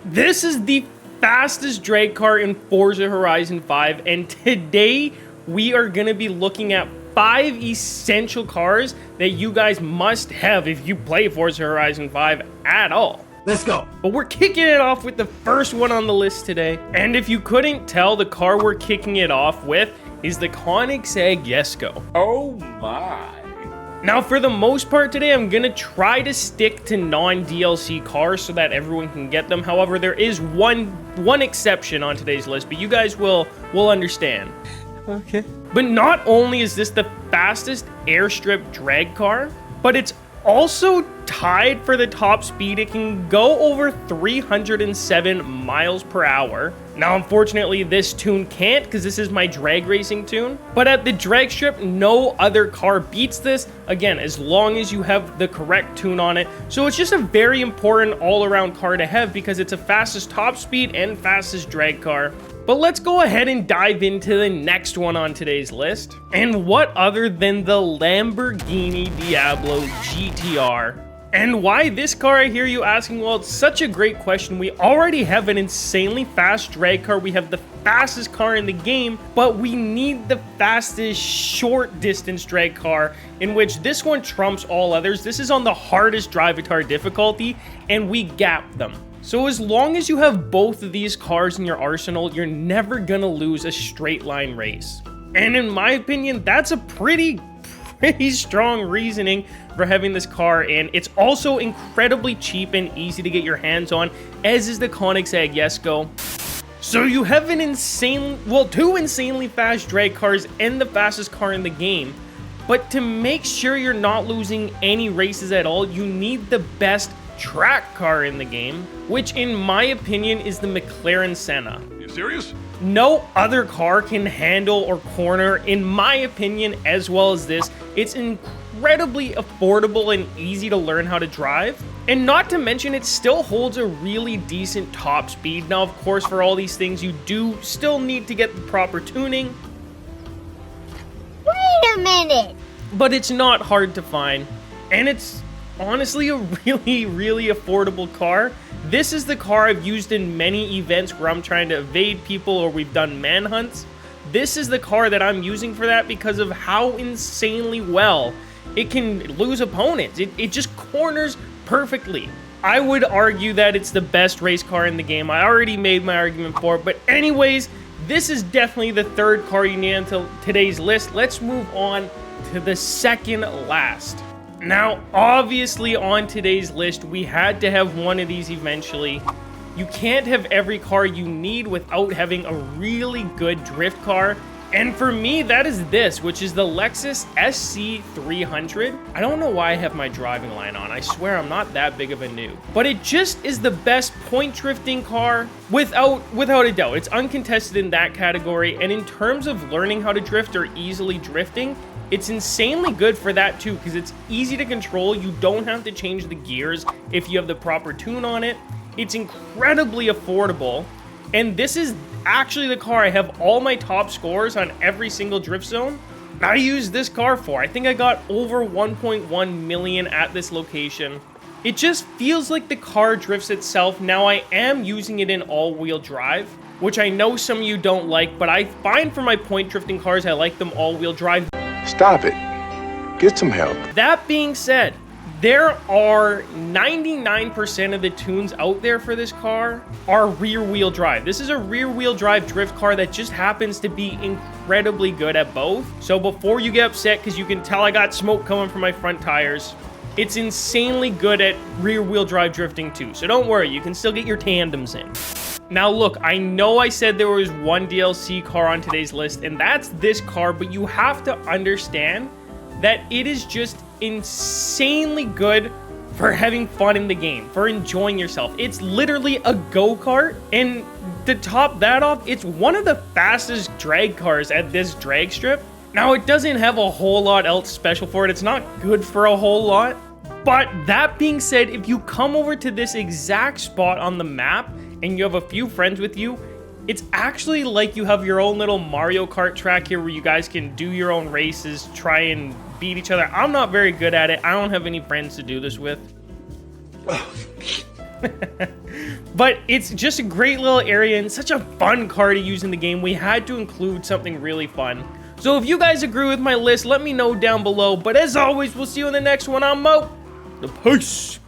This is the fastest drag car in Forza Horizon 5, and today we are going to be looking at 5 essential cars that you guys must have if you play Forza Horizon 5 at all. Let's go. But we're kicking it off with the first one on the list today. And if you couldn't tell, the car we're kicking it off with is the Koenigsegg Jesko. Oh my. Now, for the most part today, I'm going to try to stick to non-DLC cars so that everyone can get them. However, there is one exception on today's list, but you guys will understand. Okay. But not only is this the fastest airstrip drag car, but it's also tied for the top speed. It can go over 307 miles per hour. Now, unfortunately, this tune can't because this is my drag racing tune. But at the drag strip, no other car beats this. Again, as long as you have the correct tune on it. So it's just a very important all-around car to have because it's a fastest top speed and fastest drag car. But let's go ahead and dive into the next one on today's list. And what other than the Lamborghini Diablo GTR? And why this car, I hear you asking? Well, it's such a great question. We already have an insanely fast drag car. We have the fastest car in the game, but we need the fastest short distance drag car, in which this one trumps all others. This is on the hardest Drivatar difficulty, and we gap them. So as long as you have both of these cars in your arsenal, you're never gonna lose a straight line race. And in my opinion, that's a pretty strong reasoning for having this car, and it's also incredibly cheap and easy to get your hands on, as is the Koenigsegg Jesko. So you have two insanely fast drag cars and the fastest car in the game. But to make sure you're not losing any races at all, you need the best track car in the game, which in my opinion is the McLaren Santa. You serious? No other car can handle or corner, in my opinion, as well as this. It's incredibly affordable and easy to learn how to drive. And not to mention, it still holds a really decent top speed. Now, of course, for all these things, you do still need to get the proper tuning. Wait a minute! But it's not hard to find. And it's honestly a really affordable car. This is the car I've used in many events where I'm trying to evade people or we've done manhunts. This is the car that I'm using for that because of how insanely well it can lose opponents. It just corners perfectly. I would argue that it's the best race car in the game. I already made my argument for it, but anyways, this is definitely the third car you need on today's list. Let's move on to the second last. Now, obviously on today's list, we had to have one of these eventually. You can't have every car you need without having a really good drift car. And for me, that is this, which is the Lexus SC300. I don't know why I have my driving line on. I swear I'm not that big of a noob. But it just is the best point drifting car without a doubt. It's uncontested in that category. And in terms of learning how to drift or easily drifting, it's insanely good for that too, because it's easy to control. You don't have to change the gears if you have the proper tune on it. It's incredibly affordable. And this is actually the car I have all my top scores on every single drift zone I use this car for. I think I got over 1.1 million at this location. It just feels like the car drifts itself. Now, I am using it in all-wheel drive, which I know some of you don't like, but I find for my point drifting cars, I like them all-wheel drive. Stop it. Get some help. That being said, there are 99% of the tunes out there for this car are rear-wheel drive. This is a rear-wheel drive drift car that just happens to be incredibly good at both. So before you get upset, because you can tell I got smoke coming from my front tires, it's insanely good at rear-wheel drive drifting too. So don't worry, you can still get your tandems in. Now look, I know I said there was one DLC car on today's list, and that's this car, but you have to understand that it is just insanely good for having fun in the game, for enjoying yourself. It's literally a go-kart, and to top that off, it's one of the fastest drag cars at this drag strip. Now, it doesn't have a whole lot else special for it. It's not good for a whole lot. But that being said, if you come over to this exact spot on the map and you have a few friends with you, it's actually like you have your own little Mario Kart track here where you guys can do your own races, try and beat each other. I'm not very good at it. I don't have any friends to do this with. But it's just a great little area and such a fun car to use in the game. We had to include something really fun. So if you guys agree with my list, let me know down below. But as always, we'll see you in the next one. I'm Mo. Peace.